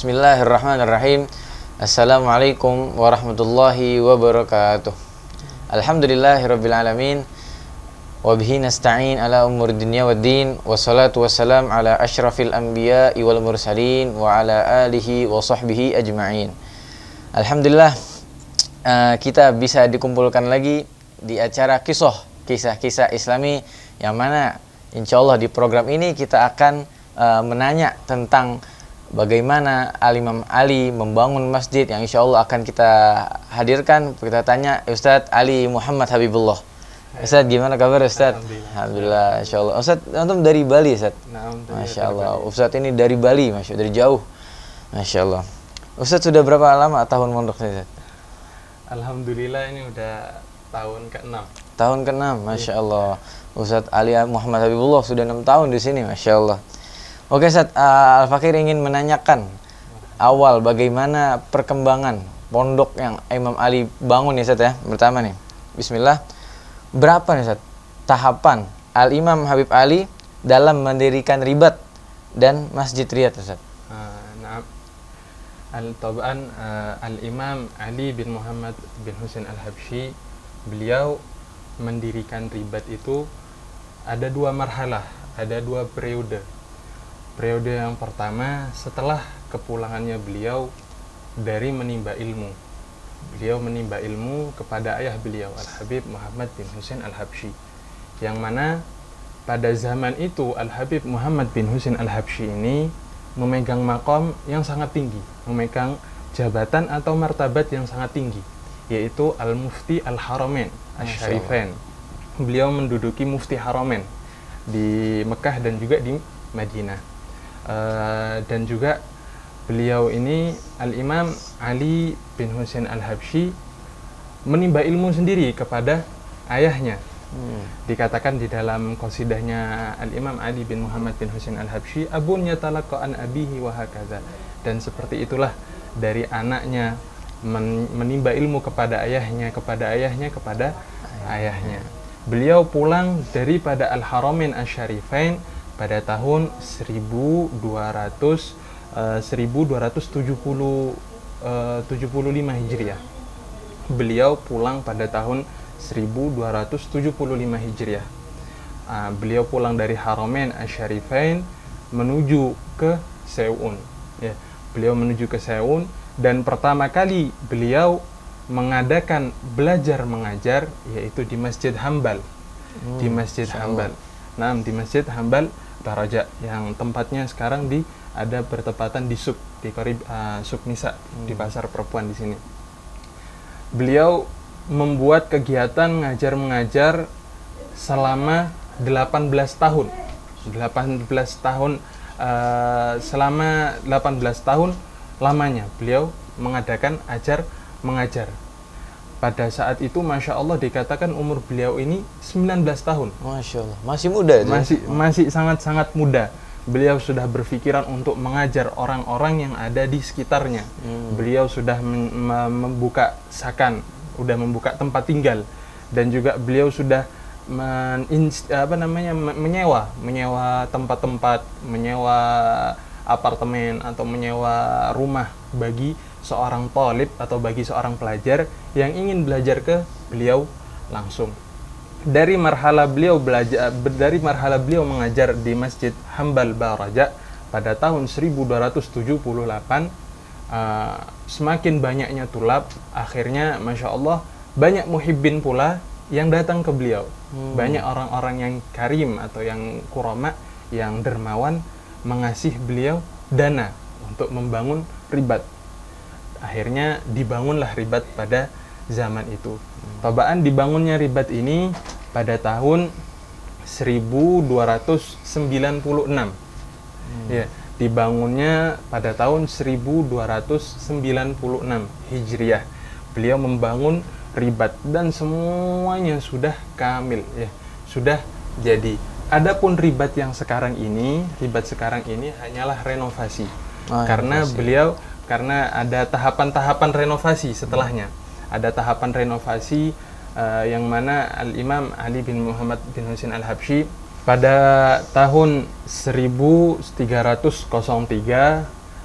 Bismillahirrahmanirrahim. Assalamualaikum warahmatullahi wabarakatuh. Alhamdulillahirabbil alamin. Wa bihi nasta'in ala umuri dunya waddin. Wassalatu wassalam ala asyrafil anbiya'i wal mursalin wa ala alihi wa sahbihi ajma'in. Alhamdulillah, kita bisa dikumpulkan lagi di acara kisah-kisah Islami, yang mana insyaallah di program ini kita akan menanya tentang bagaimana Al-Imam Ali membangun masjid, yang insyaallah akan kita hadirkan. Kita tanya Ustadz Ali Muhammad Habibullah. Ustadz, gimana kabar Ustadz? Alhamdulillah, insyaallah. Ustadz, antum dari Bali Ustadz? Masya Allah. Ustadz ini dari Bali, dari jauh. Masya Allah. Ustadz sudah berapa lama tahun mondok Ustadz? Alhamdulillah, ini udah tahun ke-6. Tahun ke-6, Masya Allah. Ustadz Ali Muhammad Habibullah sudah 6 tahun di sini, Masya Allah. Oke Ustadz, Al-Fakir ingin menanyakan awal bagaimana perkembangan pondok yang Imam Ali bangun ya Ustadz ya. Pertama nih, bismillah. Berapa nih Ustadz tahapan Al-Imam Habib Ali dalam mendirikan Ribat dan Masjid Riyad Ustadz? Al-Imam Ali bin Muhammad bin Husain Al-Habsyi, beliau mendirikan Ribat itu ada 2 marhalah, ada 2 periode. Periode yang pertama setelah kepulangannya beliau dari menimba ilmu. Beliau menimba ilmu kepada ayah beliau, Al-Habib Muhammad bin Husain Al-Habsyi. Yang mana pada zaman itu Al-Habib Muhammad bin Husain Al-Habsyi ini memegang maqam yang sangat tinggi, memegang jabatan atau martabat yang sangat tinggi, yaitu Al-Mufti Al-Haramain Asy-Syarifain. Beliau menduduki Mufti Haramain di Mekah dan juga di Madinah. Dan juga beliau ini Al-Imam Ali bin Husain Al-Habsyi menimba ilmu sendiri kepada ayahnya. Dikatakan di dalam qasidahnya Al-Imam Ali bin Muhammad bin Husain Al-Habsyi, abun yatalaqqa an abihi wa hakadha. Dan seperti itulah dari anaknya menimba ilmu kepada ayahnya, kepada ayahnya. Beliau pulang daripada Al-Haramain Asy-Syarifain pada tahun 1275 Hijriah. Beliau pulang pada tahun 1275 Hijriah. Beliau pulang dari Haramain Asy-Syarifain menuju ke Seun. Ya, beliau menuju ke Seun, dan pertama kali beliau mengadakan belajar mengajar yaitu di Masjid Hambal. Di Masjid Hambal. Nah, di Masjid Hambal Daraja, yang tempatnya sekarang ada bertepatan di Suk Nisa, di pasar perempuan di sini. Beliau membuat kegiatan ngajar-mengajar selama 18 tahun. Selama 18 tahun lamanya beliau mengadakan ajar mengajar. Pada saat itu Masya Allah dikatakan umur beliau ini 19 tahun. Masya Allah, masih muda. Masih sangat-sangat muda. Beliau sudah berpikiran untuk mengajar orang-orang yang ada di sekitarnya. Beliau sudah membuka sakan, sudah membuka tempat tinggal, dan juga beliau sudah menyewa tempat-tempat, menyewa apartemen atau menyewa rumah bagi seorang talib atau bagi seorang pelajar yang ingin belajar ke beliau langsung. Dari marhala beliau mengajar di Masjid Hambal Baraja pada tahun 1278, semakin banyaknya tulab, akhirnya Masya Allah banyak muhibbin pula yang datang ke beliau. Banyak orang-orang yang karim atau yang kurama, yang dermawan, mengasih beliau dana untuk membangun Ribat. Akhirnya dibangunlah Ribat pada zaman itu. Tobaan dibangunnya Ribat ini pada tahun 1296. Ya, dibangunnya pada tahun 1296 Hijriah. Beliau membangun Ribat dan semuanya sudah kamil, ya, sudah jadi. Adapun Ribat sekarang ini hanyalah renovasi. Karena ada tahapan-tahapan renovasi setelahnya. Ada tahapan renovasi yang mana Al-Imam Ali bin Muhammad bin Husain Al-Habsyi pada tahun 1303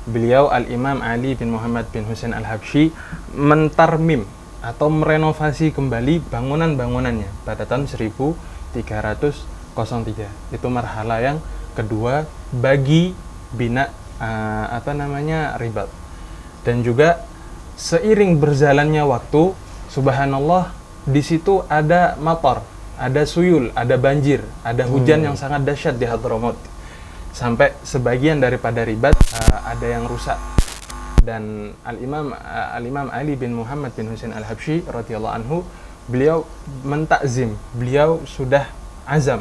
beliau Al-Imam Ali bin Muhammad bin Husain Al-Habsyi mentarmim atau merenovasi kembali bangunan-bangunannya pada tahun 1303. Itu marhalah yang kedua bagi bina ribat. Dan juga seiring berjalannya waktu, subhanallah, di situ ada matar, ada suyul, ada banjir, ada hujan yang sangat dahsyat di Hadramaut. Sampai sebagian daripada ribat ada yang rusak. Dan Al-Imam Ali bin Muhammad bin Husain Al-Habsyi radhiyallahu anhu, beliau mentakzim, beliau sudah azam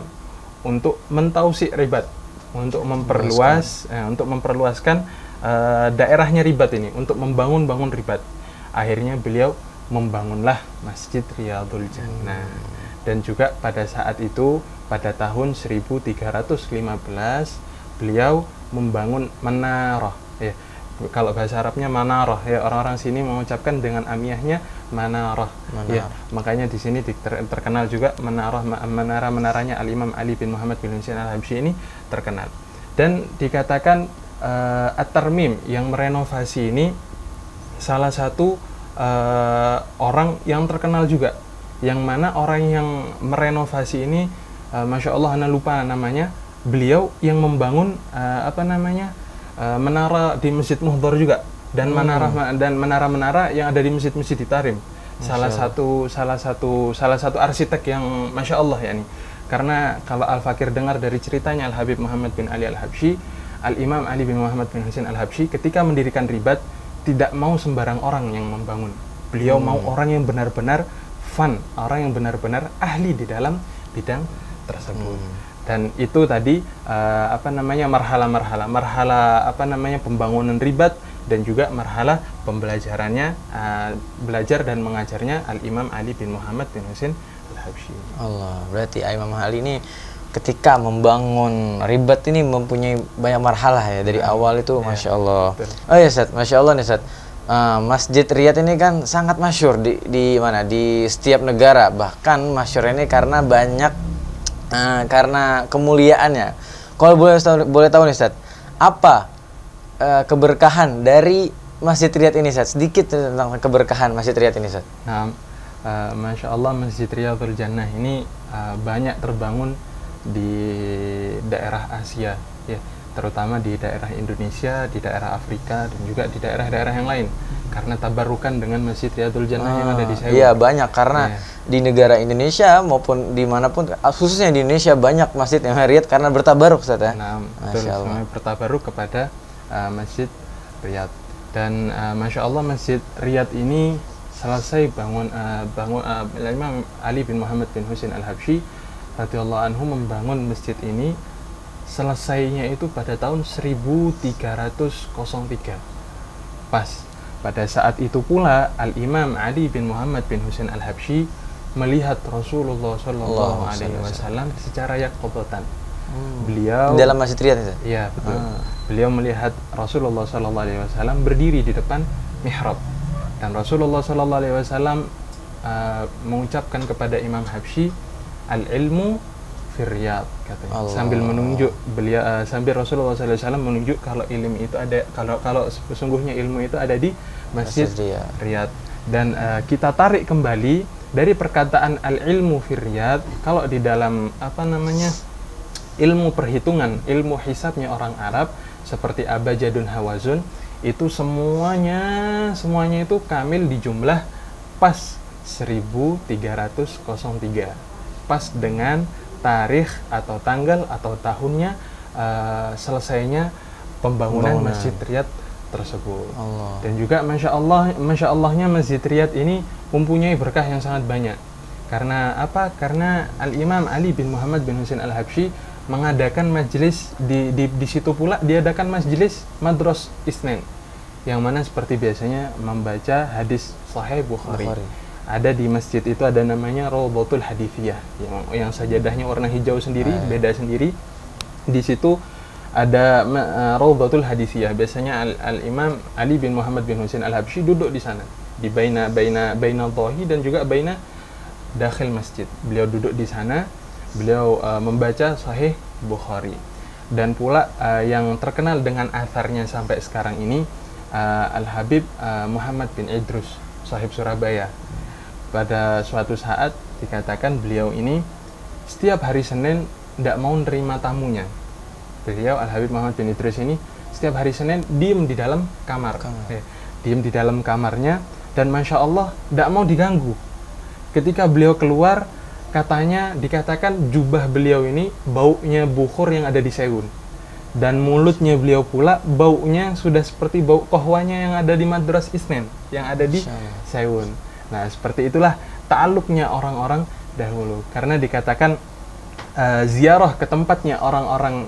untuk mentausi ribat, untuk memperluaskan daerahnya ribat ini, untuk membangun ribat. Akhirnya beliau membangunlah Masjid Riyadhul Jannah. Dan juga pada saat itu, pada tahun 1315, beliau membangun menarah. Ya, kalau bahasa Arabnya manarah, ya, orang-orang sini mengucapkan dengan amiyahnya manarah. Ya, makanya di sini terkenal juga menaranya Al-Imam Ali bin Muhammad bin Husain Al-Habsyi ini terkenal. Dan dikatakan at-tarmim, yang merenovasi ini salah satu orang yang terkenal juga, yang mana orang yang merenovasi ini Masya Allah, ana lupa namanya, beliau yang membangun menara di Masjid Muhdhar juga, dan menara-menara yang ada di masjid-masjid di Tarim. Salah satu arsitek yang Masya Allah, ya nih. Karena kalau Al-Fakir dengar dari ceritanya Al-Habib Muhammad bin Ali Al-Habsyi, Al-Imam Ali bin Muhammad bin Husain Al-Habsyi ketika mendirikan ribat tidak mau sembarang orang yang membangun. Beliau mau orang yang benar-benar orang yang benar-benar ahli di dalam bidang tersebut. Dan itu tadi marhala pembangunan ribat, dan juga marhala pembelajarannya, belajar dan mengajarnya Al-Imam Ali bin Muhammad bin Husain Al-Habsyi. Allah, berarti Imam Ali ini ketika membangun ribat ini mempunyai banyak marhalah ya, dari awal itu, Masya Allah. Betul. Oh ya Ustaz, Masya Allah nih Ustaz. Masjid Riyadh ini kan sangat masyhur di mana, di setiap negara, bahkan masyhur ini karena banyak karena kemuliaannya. Kalau boleh tahu nih Ustaz, apa keberkahan dari Masjid Riyadh ini Ustaz? Sedikit tentang keberkahan Masjid Riyadh ini Ustaz. Nah, Masya Allah, Masjid Riyadhul Jannah ini banyak terbangun di daerah Asia, ya, terutama di daerah Indonesia, di daerah Afrika, dan juga di daerah-daerah yang lain, karena tabarukan dengan Masjid Riyadhul Jannah yang ada di Seoul. Iya, banyak, karena di negara Indonesia maupun dimanapun, khususnya di Indonesia, banyak masjid yang Riyadh karena bertabaruk, Ustaz, ya. Nah, betul, bertabaruk kepada Masjid Riyadh. Dan Masya Allah, Masjid Riyadh ini selesai Imam Ali bin Muhammad bin Husain Al-Habsyi radhiyallahu anhu membangun masjid ini, selesainya itu pada tahun 1303. Pas pada saat itu pula Al-Imam Ali bin Muhammad bin Husain Al-Habsyi melihat Rasulullah Shallallahu Alaihi Wasallam secara yaqظatan. Beliau dalam Masjid Riyadh itu? Iya, betul. Beliau melihat Rasulullah Shallallahu Alaihi Wasallam berdiri di depan mihrab, dan Rasulullah Shallallahu Alaihi Wasallam mengucapkan kepada Imam Habsyi, al-ilmu Riyadh, katanya. Sambil menunjuk beliau, sambil Rasulullah SAW menunjuk kalau ilmu itu ada, kalau sesungguhnya ilmu itu ada di Masjid Riyadh. Dan kita tarik kembali dari perkataan al-ilmu Riyadh, kalau di dalam ilmu perhitungan, ilmu hisabnya orang Arab seperti abajadun hawazun, itu semuanya itu kamil di jumlah pas 1303, pas dengan tarikh atau tanggal atau tahunnya selesainya pembangunan Masjid Riyadh tersebut. Dan juga Masya Allahnya Masjid Riyadh ini mempunyai berkah yang sangat banyak. Karena apa? Karena Al-Imam Ali bin Muhammad bin Husain Al-Habsyi mengadakan majelis di situ pula, diadakan majelis Madras Isnin, yang mana seperti biasanya membaca hadis Sahih Bukhari. Ada di masjid itu ada namanya Rawdatul Hadithiyah, yang sajadahnya warna hijau sendiri, beda sendiri. Di situ ada Rawdatul Hadithiyah. Biasanya Al-Imam Ali bin Muhammad bin Husain Al-Habsyi duduk di sana, di baina dhahi dan juga baina dakhil masjid. Beliau duduk di sana, beliau membaca Sahih Bukhari. dan pula yang terkenal dengan atharnya sampai sekarang ini Al-Habib Muhammad bin Idrus, Sahib Surabaya. Pada suatu saat dikatakan beliau ini setiap hari Senin tidak mau nerima tamunya. Beliau Al-Habib Muhammad bin Idrus ini setiap hari Senin diem di dalam kamar. Diem di dalam kamarnya, dan Masya Allah tidak mau diganggu. Ketika beliau keluar, katanya dikatakan jubah beliau ini baunya bukhur yang ada di Sewun, dan mulutnya beliau pula baunya sudah seperti bau kohwanya yang ada di Madras Isnen yang ada di Sewun. Nah, seperti itulah ta'alluqnya orang-orang dahulu, karena dikatakan ziarah ke tempatnya orang-orang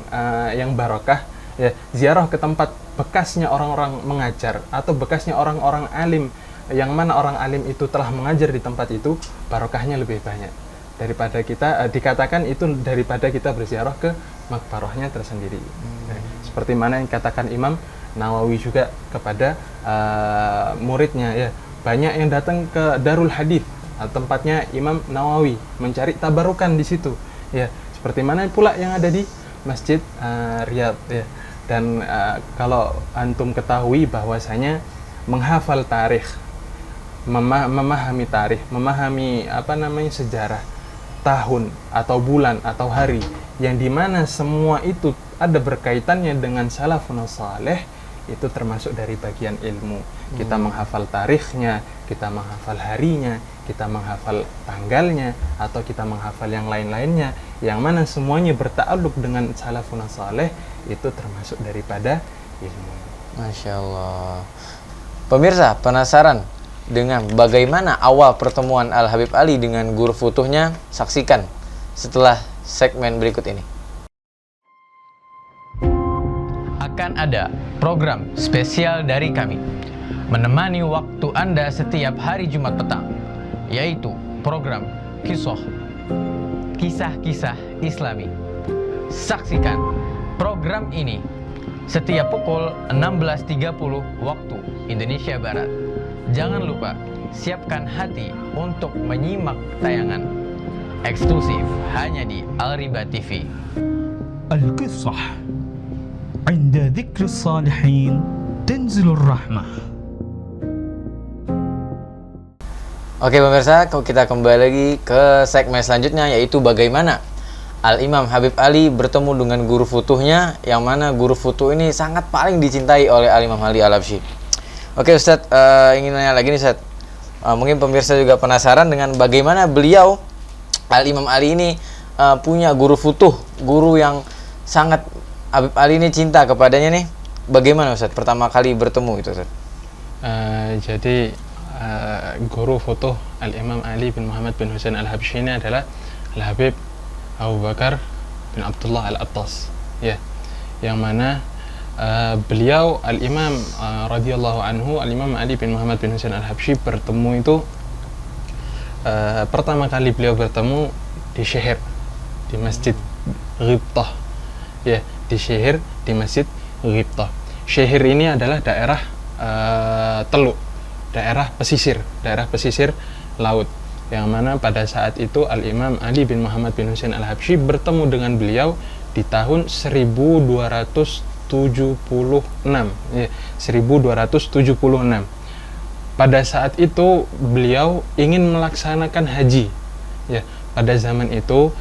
yang barokah, ya, ziarah ke tempat bekasnya orang-orang mengajar atau bekasnya orang-orang alim, yang mana orang alim itu telah mengajar di tempat itu, barokahnya lebih banyak daripada kita dikatakan itu daripada kita berziarah ke makbarahnya tersendiri. Seperti mana yang katakan Imam Nawawi juga kepada muridnya, ya, banyak yang datang ke Darul Hadith, tempatnya Imam Nawawi, mencari tabarukan di situ, ya, seperti mana pula yang ada di Masjid Riyadh, ya. Dan kalau antum ketahui bahwasanya menghafal tarikh, memahami tarikh, memahami sejarah, tahun atau bulan atau hari yang dimana semua itu ada berkaitannya dengan salafun saleh, itu termasuk dari bagian ilmu. Kita menghafal tarikhnya, kita menghafal harinya, kita menghafal tanggalnya, atau kita menghafal yang lain-lainnya, yang mana semuanya bertakluk dengan salafun saleh, itu termasuk daripada ilmu. Masya Allah. Pemirsa, penasaran dengan bagaimana awal pertemuan Al-Habib Ali dengan guru futuhnya? Saksikan setelah segmen berikut ini. Akan ada program spesial dari kami menemani waktu Anda setiap hari Jumat petang, yaitu program Kisah-Kisah Islami. Saksikan program ini setiap pukul 16.30 waktu Indonesia Barat. Jangan lupa, siapkan hati untuk menyimak tayangan eksklusif hanya di Al-Riba TV. Al-Qissah, 'inda dzikri salihin tanzilur rahmah. Oke pemirsa, kita kembali lagi ke segmen selanjutnya, yaitu bagaimana Al-Imam Habib Ali bertemu dengan guru futuhnya, yang mana guru futuh ini sangat paling dicintai oleh Al-Imam Ali Al-Habsyi. Oke Ustadz, ingin nanya lagi nih Ustadz, mungkin pemirsa juga penasaran dengan bagaimana beliau Al-Imam Ali ini punya guru futuh, guru yang sangat Habib Ali ini cinta kepadanya nih. Bagaimana Ustadz pertama kali bertemu itu Ustadz? Jadi guru futuh Al-Imam Ali bin Muhammad bin Husain Al-Habsyi ini adalah Al-Habib Abu Bakar bin Abdullah Al-Attas, ya, yang mana beliau Al-Imam radhiyallahu anhu, Al-Imam Ali bin Muhammad bin Husain Al-Habsyi bertemu itu pertama kali beliau bertemu di Syihir, di Masjid Ghibtah, ya, di Syihir, di Masjid Ghibtah. Syihir ini adalah daerah teluk, daerah pesisir laut, yang mana pada saat itu Al-Imam Ali bin Muhammad bin Husain Al-Habsyi bertemu dengan beliau di tahun 1276, ya, 1276. Pada saat itu beliau ingin melaksanakan haji, ya, pada zaman itu,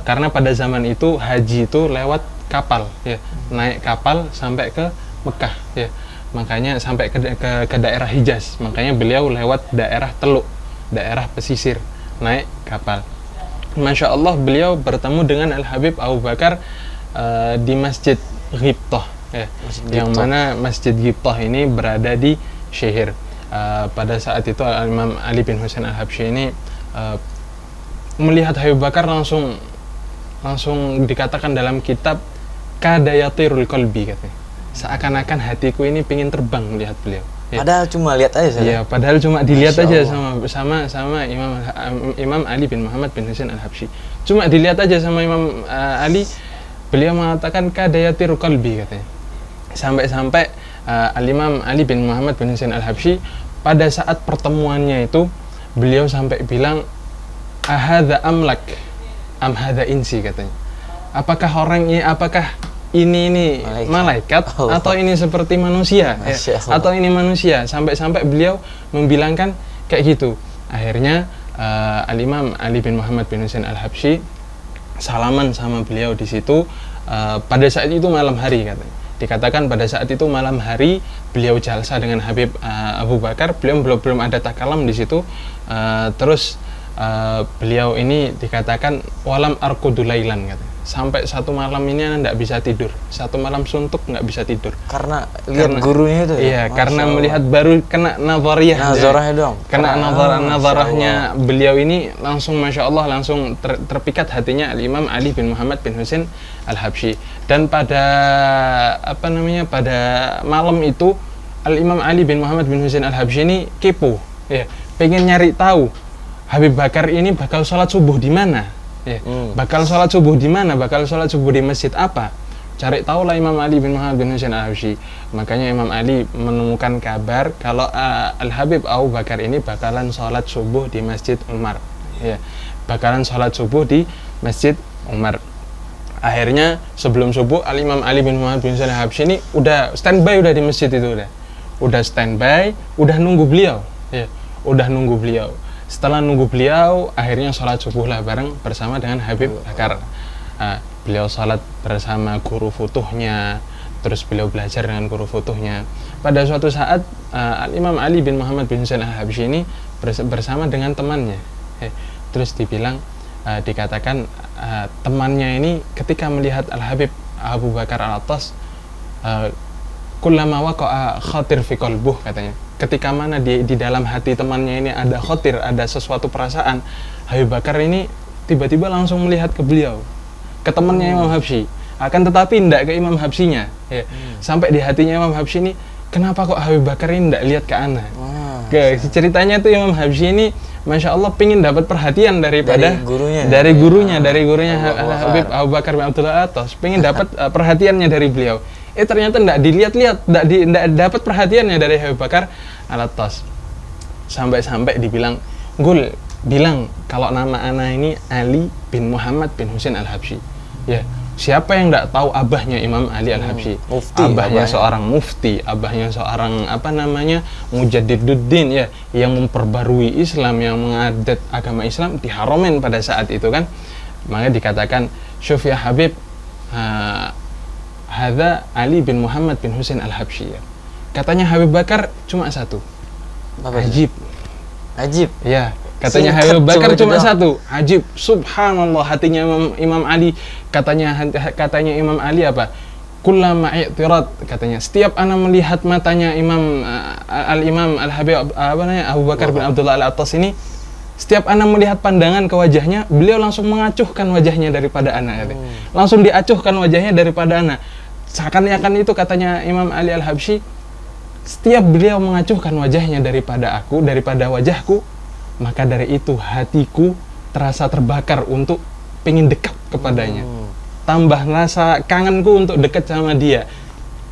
karena pada zaman itu haji itu lewat kapal, ya, naik kapal sampai ke Mekah, ya, makanya sampai ke daerah Hijaz, makanya beliau lewat daerah teluk, daerah pesisir, naik kapal. Masya Allah, beliau bertemu dengan Al-Habib Abu Bakar di Masjid Ghibtah, ya, yang mana Masjid Ghibtah ini berada di Syihir. Pada saat itu Imam Ali bin Husain Al-Habsyi ini melihat Habib Bakar, langsung dikatakan dalam kitab kadayatirul qalbi, katanya, seakan-akan hatiku ini pingin terbang melihat beliau. Ya. Padahal cuma lihat aja saya. Ya, padahal cuma dilihat aja sama Imam Ali bin Muhammad bin Husain Al-Habsyi. Cuma dilihat aja sama Imam Ali, beliau mengatakan kadayatirul qalbi, katanya. Sampai-sampai Al-Imam Ali bin Muhammad bin Husain Al-Habsyi pada saat pertemuannya itu, beliau sampai bilang, ahadza amlak am hadza insi, katanya. Apakah ini malaikat Allah. atau ini seperti manusia ya, Masya Allah. atau ini manusia, sampai beliau membilangkan kayak gitu. Akhirnya Al-Imam Ali bin Muhammad bin Husain Al-Habsyi salaman sama beliau di situ. Pada saat itu malam hari katanya. Dikatakan pada saat itu malam hari beliau jalsa dengan Habib Abu Bakar, beliau belum ada takalam di situ. Terus beliau ini dikatakan walam arkudulailan katanya. Sampai satu malam ini Anda tidak bisa tidur, satu malam suntuk nggak bisa tidur. Karena lihat gurunya itu ya? Iya, Masya karena Allah. melihat baru kena nazariyah dong. kena Masya nazarahnya Allah. beliau ini langsung Masya Allah langsung terpikat hatinya Al-Imam Ali bin Muhammad bin Husain Al-Habsyi. Dan pada pada malam itu Al-Imam Ali bin Muhammad bin Husain Al-Habsyi ini kepo ya, pengen nyari tahu Habib Bakar ini bakal sholat subuh di mana ya, bakal sholat subuh di mana, bakal sholat subuh di masjid apa. Cari tahu lah Imam Ali bin Muhammad bin Husain Al-Habsyi. Makanya Imam Ali menemukan kabar kalau Al-Habib Abu Bakar ini bakalan sholat subuh di Masjid Umar ya, bakalan sholat subuh di Masjid Umar. Akhirnya sebelum subuh Al-Imam Ali bin Muhammad bin Husain Al-Habsyi ini udah standby, udah di masjid itu udah standby, udah nunggu beliau ya, udah nunggu beliau. Setelah nunggu beliau, akhirnya sholat subuh lah bareng bersama dengan Habib Bakar. Beliau sholat bersama guru futuhnya, terus beliau belajar dengan guru futuhnya. Pada suatu saat, Imam Ali bin Muhammad bin Husain Al-Habsyi ini bersama dengan temannya. Terus dikatakan temannya ini ketika melihat Al-Habib Abu Bakar Al-Attas, kullama waqa'a khatir fi qalbuh katanya. Ketika mana di dalam hati temannya ini ada khotir, ada sesuatu perasaan, Habib Bakar ini tiba-tiba langsung melihat ke beliau, ke temannya Imam Habsyi. Akan tetapi tidak ke Imam Habsyinya ya. Sampai di hatinya Imam Habsyi ini, kenapa kok Habib Bakar ini tidak lihat ke ana? Ceritanya tuh Imam Habsyi ini Masya Allah pengen dapat perhatian daripada dari gurunya Habib Abu Bakar bin Abdullah Al-Attas, pengen dapat perhatiannya dari beliau. Ternyata tidak dilihat-lihat, tidak dapat perhatiannya dari Habib Bakar Al-Attas. Sampai dibilang, Gul, bilang kalau nama ana ini Ali bin Muhammad bin Husain Al-Habsyi. Ya, siapa yang tidak tahu abahnya Imam Ali Al-Habsyi? Abahnya seorang mufti, abahnya seorang mujaddiduddin ya, yang memperbarui Islam, yang mengadat agama Islam di Haramain pada saat itu kan. Maka dikatakan, syuf ya Habib, hadza Ali bin Muhammad bin Husain Al-Habsyi. Katanya Habib Bakar cuma satu. Ajib. Ya, katanya Habib Bakar cuma satu. Ajib. Subhanallah, hatinya Imam Ali. Katanya Imam Ali apa? Kullama i'tirad, katanya setiap ana melihat matanya Al-Imam Al-Habib Abu Bakar bin Abdullah Al-Attas ini, setiap ana melihat pandangan ke wajahnya, beliau langsung mengacuhkan wajahnya daripada ana. Langsung diacuhkan wajahnya daripada ana. Seakan-akan itu katanya Imam Ali Al-Habsyi, setiap beliau mengacuhkan wajahnya daripada wajahku, maka dari itu hatiku terasa terbakar untuk pengen dekat kepadanya. Tambah rasa kangenku untuk dekat sama dia.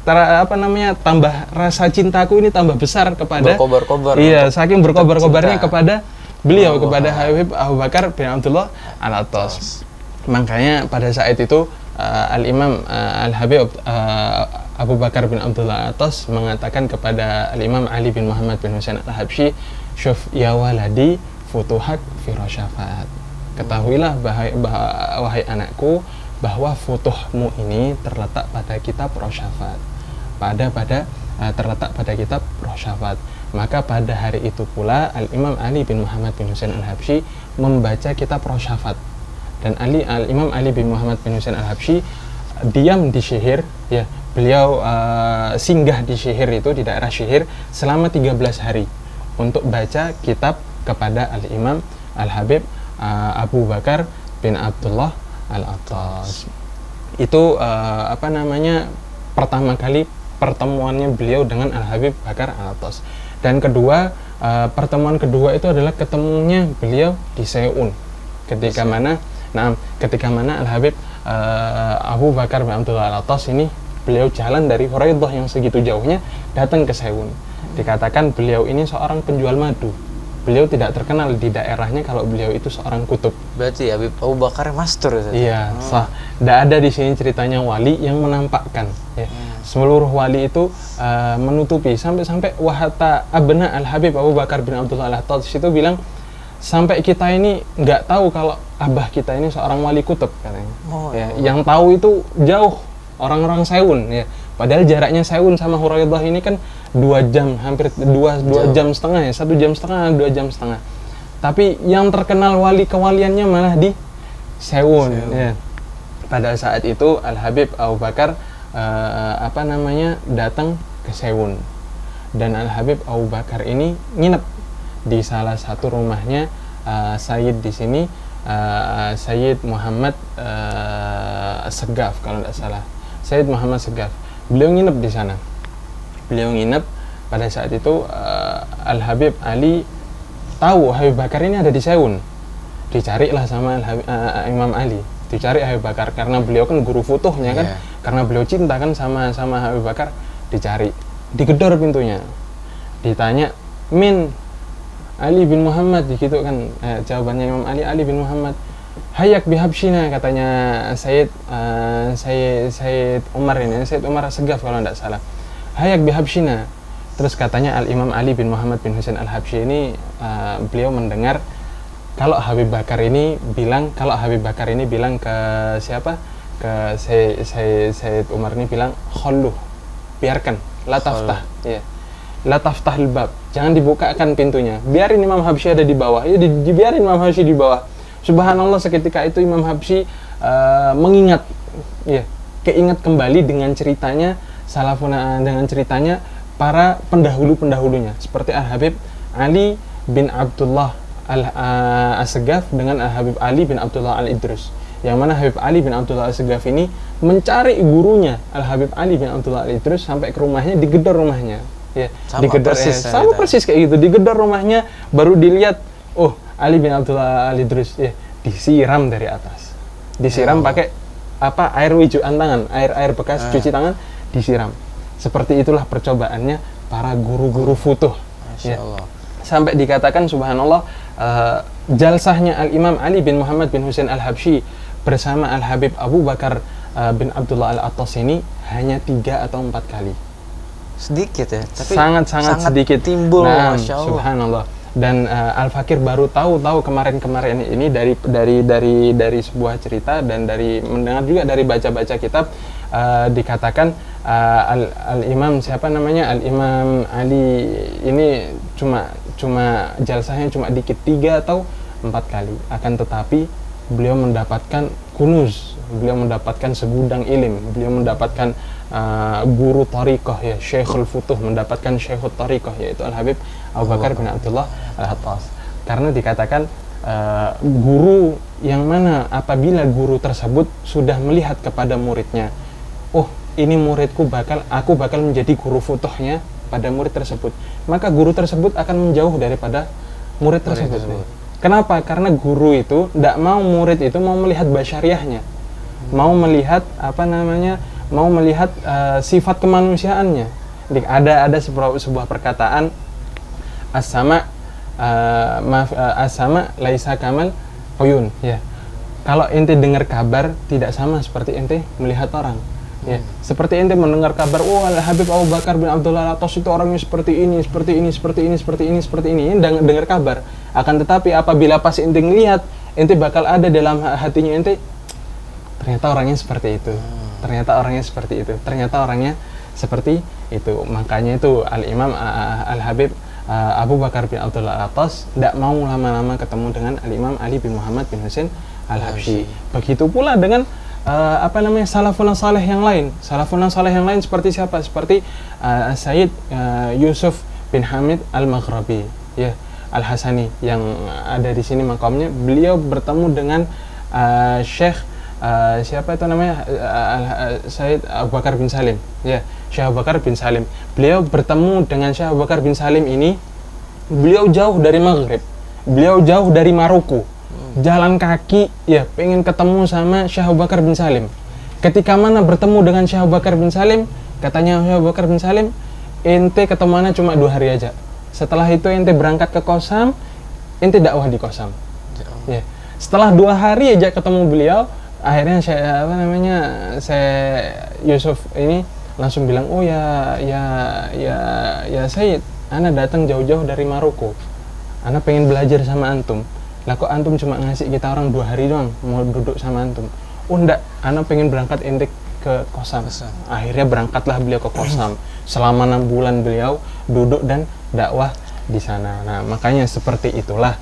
Tambah rasa cintaku ini tambah besar kepada berkobar-kobar. Iya, saking berkobar-kobarnya kepada beliau, kepada Habib Abu Bakar bin Abdullah Al-Attas. Makanya pada saat itu Al-Imam Al-Habib Abu Bakar bin Abdullah Al-Attas mengatakan kepada Al-Imam Ali bin Muhammad bin Husain Al-Habsyi, syuf ya waladi futuhak fi rasyafaat. Ketahuilah wahai anakku, bahwa futuhmu ini terletak pada kitab Rosyafat, terletak pada kitab Rosyafat. Maka pada hari itu pula Al-Imam Ali bin Muhammad bin Husain Al-Habsyi membaca kitab Rosyafat. Dan Al-Imam Ali bin Muhammad bin Husain Al-Habsyi diam di Syihir ya, beliau singgah di Syihir itu, di daerah Syihir selama 13 hari untuk baca kitab kepada Al-Imam Al-Habib Abu Bakar bin Abdullah Al-Attas. Itu pertama kali pertemuannya beliau dengan Al-Habib Bakar Al-Attas. Dan pertemuan kedua itu adalah ketemunya beliau di Seun, ketika mana Al-Habib Abu Bakar bin Abdullah Al-Attas ini beliau jalan dari Huraidah yang segitu jauhnya datang ke Seun. Dikatakan beliau ini seorang penjual madu beliau tidak terkenal di daerahnya kalau beliau itu seorang kutub. Berarti Habib Abu Bakar master Ustaz? Iya, sah. Tidak ada di sini ceritanya wali yang menampakkan. Ya. Seluruh wali itu menutupi, sampai-sampai wahata abna al-Habib Abu Bakar bin Abdullah al-Attas itu bilang, sampai kita ini nggak tahu kalau abah kita ini seorang wali kutub katanya. Yang tahu itu jauh orang-orang Sewun ya. Padahal jaraknya Sewun sama Huraidah ini kan 2 jam, hampir 2 jam setengah ya, 1 jam setengah, 2 jam setengah. Tapi yang terkenal wali kewaliannya malah di Sewun. Ya. Pada saat itu Al-Habib Abu Bakar datang ke Sewun, dan Al-Habib Abu Bakar ini nginep di salah satu rumahnya Sayyid di sini, Sayyid Muhammad Segaf kalau tidak salah, Sayyid Muhammad Segaf. Beliau nginep di sana. Beliau nginep pada saat itu. Al-Habib Ali tahu Habib Bakar ini ada di Sewun. Dicarilah sama Imam Ali. Dicari Habib Bakar karena beliau kan guru futuhnya kan. Karena beliau cinta kan sama Habib Bakar. Dicari. Digedor pintunya. Ditanya, "Min Ali bin Muhammad," gitu kan. Jawabannya Imam Ali bin Muhammad. "Hayak bihabshina," katanya Sayyid Umar ini, Sayyid Umar Segaf kalau tidak salah. "Hayak bihabshina." Terus katanya Al-Imam Ali bin Muhammad bin Husain Al-Habsyi ini beliau mendengar kalau Habib Bakar ini bilang ke siapa? Ke Sayyid Umar ini bilang, "Khalluh," biarkan, la taftah, ya. La taftah al-bab, jangan dibukakan pintunya. Biarin Imam Habsyi ada di bawah. Ya dibiarin Imam Habsyi di bawah. Subhanallah, seketika itu Imam Habsyi mengingat, ya, keingat kembali dengan ceritanya para pendahulunya, seperti Al-Habib Ali bin Abdullah As-Segaf dengan Al-Habib Ali bin Abdullah Al-Idrus. Yang mana Habib Ali bin Abdullah As-Segaf ini mencari gurunya Al-Habib Ali bin Abdullah Al-Idrus sampai ke rumahnya, digedor rumahnya. Ya, sama persis kayak gitu, digedor rumahnya, baru dilihat, oh, Ali bin Abdullah Al-Idrus, ya, disiram dari atas. Disiram pakai air wijuan tangan, air bekas cuci tangan, disiram. Seperti itulah percobaannya para guru-guru futuh. Ya. Sampai dikatakan subhanallah, jalsahnya Al-Imam Ali bin Muhammad bin Husain Al-Habsyi bersama Al-Habib Abu Bakar bin Abdullah Al-Attas ini hanya 3 atau 4 kali. Sedikit ya, tapi sangat sedikit timbul, Masya Allah. Subhanallah. Dan Al-Fakir baru tahu kemarin ini dari sebuah cerita, dan dari mendengar juga dari baca-baca kitab, dikatakan Al-Imam Al-Imam Ali ini cuma jalsahnya cuma dikit, 3 atau 4 kali. Akan tetapi beliau mendapatkan kunuz, beliau mendapatkan segudang ilim, beliau mendapatkan guru tariqah, ya, Syekhul Futuh, mendapatkan Syekhul Tariqah, yaitu Al-Habib Abu Bakar bin Abdullah Al-Attas. Karena dikatakan guru yang mana apabila guru tersebut sudah melihat kepada muridnya, oh, ini muridku aku bakal menjadi guru futuhnya pada murid tersebut, maka guru tersebut akan menjauh daripada murid tersebut. Kenapa? Karena guru itu tidak mau murid itu mau melihat basyariahnya, mau melihat sifat kemanusiaannya. Ada sebuah perkataan, as-sama laisa kamal uyun, ya. Kalau ente dengar kabar tidak sama seperti ente melihat orang. Ya, seperti ente mendengar kabar, oh, Al-Habib Abu Bakar bin Abdullah Al-Attas itu orangnya seperti ini. Ini dengar kabar. Akan tetapi apabila pas ente ngelihat, ente bakal ada dalam hatinya ente, ternyata orangnya seperti itu. Ternyata orangnya seperti itu. Makanya itu Al-Imam Al-Habib Abu Bakar bin Abdullah Al-Attas tidak mau lama-lama ketemu dengan Al-Imam Ali bin Muhammad bin Husain Al-Habsyi. Begitu pula dengan salafun saleh yang lain. Salafun saleh yang lain seperti siapa? Seperti Sayyid Yusuf bin Hamid Al-Maghrabi, ya, Al-Hasani, yang ada di sini makamnya. Beliau bertemu dengan Syekh Sayyid Abu Bakar bin Salim, ya, Syekh Abu Bakar bin Salim. Beliau bertemu dengan Syekh Abu Bakar bin Salim ini, beliau jauh dari Maghrib, beliau jauh dari Maroko, jalan kaki, ya, pengen ketemu sama Syekh Abu Bakar bin Salim. Ketika mana bertemu dengan Syekh Abu Bakar bin Salim, katanya Syekh Abu Bakar bin Salim, ente ketemuannya cuma 2 hari aja. Setelah itu ente berangkat ke Kosam, ente dakwah di Qasam. Ya. Setelah 2 hari aja ketemu beliau, akhirnya saya Yusuf ini langsung bilang, oh ya Said, ana datang jauh-jauh dari Maroko, ana pengen belajar sama antum. Lah kok antum cuma ngasih kita orang 2 hari doang mau duduk sama antum? Oh enggak, ana pengen berangkat ente ke Qasam. Akhirnya berangkatlah beliau ke Qasam. Selama 6 bulan beliau duduk dan dakwah di sana. Nah, makanya seperti itulah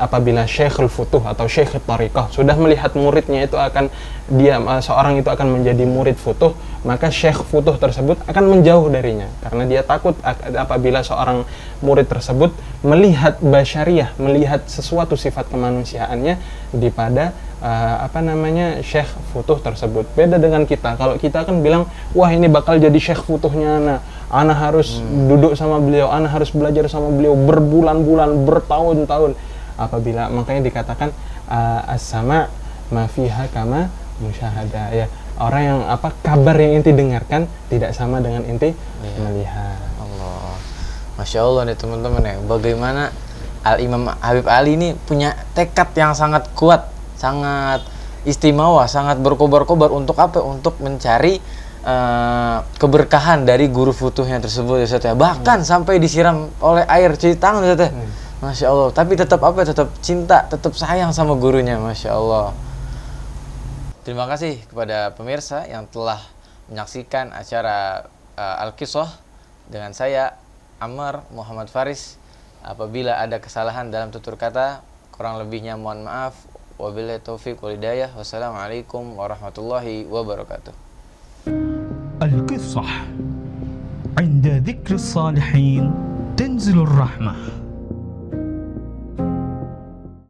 apabila Syekhul Futuh atau Syekh Thariqah sudah melihat muridnya itu akan seorang itu akan menjadi murid futuh, maka Syekh Futuh tersebut akan menjauh darinya karena dia takut apabila seorang murid tersebut melihat basyariah, melihat sesuatu sifat kemanusiaannya daripada Syekh Futuh tersebut. Beda dengan kita. Kalau kita kan bilang, wah ini bakal jadi Syekh Futuhnya ana harus duduk sama beliau, ana harus belajar sama beliau berbulan-bulan, bertahun-tahun. Apabila makanya dikatakan as-sama' ma fiha kama musyahada, ya. Orang yang kabar yang inti dengarkan tidak sama dengan inti melihat. Allah. Masya Allah nih teman-teman ya. Bagaimana Al-Imam Habib Ali ini punya tekad yang sangat kuat, sangat istimewa, sangat berkobar-kobar untuk apa? Untuk mencari keberkahan dari guru futuhnya tersebut, ya Ustaz ya. Bahkan sampai disiram oleh air cuci tangan, Ustaz ya. Masya Allah. Tapi tetap tetap cinta, tetap sayang sama gurunya, Masya Allah. Terima kasih kepada pemirsa yang telah menyaksikan acara Al-Qisah dengan saya Ammar Muhammad Faris. Apabila ada kesalahan dalam tutur kata, kurang lebihnya mohon maaf. Wabillahi taufiq wal hidayah. Wassalamualaikum warahmatullahi wabarakatuh. القصة عند ذكر الصالحين تنزل الرحمة.